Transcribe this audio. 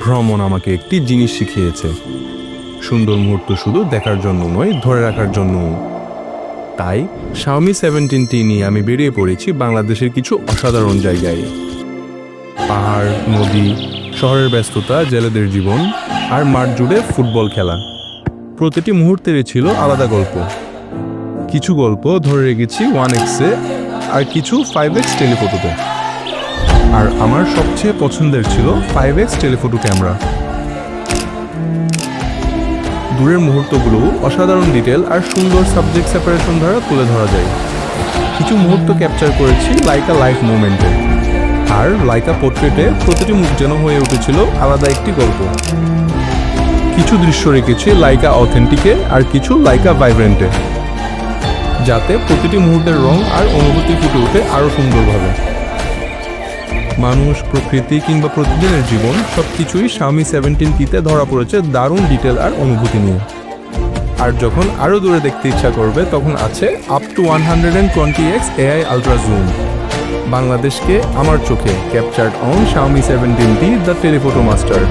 ভ্রমণ আমাকে একটি জিনিস শিখিয়েছে, সুন্দর মুহূর্ত শুধু দেখার জন্য নয়, ধরে রাখার জন্য। তাই Xiaomi 17টি নিয়ে আমি বেরিয়ে পড়েছি বাংলাদেশের কিছু অসাধারণ জায়গায়। পাহাড়, নদী, শহরের ব্যস্ততা, জেলেদের জীবন আর মাঠ জুড়ে ফুটবল খেলা। প্রতিটি মুহূর্তেরই ছিল আলাদা গল্প। কিছু গল্প ধরে রেখেছি 1x-এ আর কিছু 5x টেলিফোটোতে। আর আমার সবচেয়ে পছন্দের ছিল 5x টেলিফোটো ক্যামেরা। দূরের মুহূর্তগুলো অসাধারণ ডিটেল আর সুন্দর সাবজেক্ট সেপারেশন দ্বারা তুলে ধরা যায়। কিছু মুহূর্ত ক্যাপচার করেছি লাইকা লাইফ মোমেন্টে, আর লাইকা পোর্ট্রেটে প্রতিটি মুখ যেন হয়ে উঠেছিল আলাদা একটি গল্প। কিছু দৃশ্য রেখেছি লাইকা অথেন্টিকে আর কিছু লাইকা ভাইব্রেন্টে, যাতে প্রতিটি মুহূর্তের রং আর অনুভূতি ফুটে ওঠে আরও সুন্দরভাবে। মানুষ, প্রকৃতি কিংবা প্রতিদিনের জীবন সবকিছুই Xiaomi 17টিতে ধরা পড়েছে দারুণ ডিটেল আর অনুভূতি নিয়ে। আর যখন আরও দূরে দেখতে ইচ্ছা করবে তখন আছে up to 120x AI ultra zoom. বাংলাদেশকে আমার চোখে captured on Xiaomi 17T the telephoto master.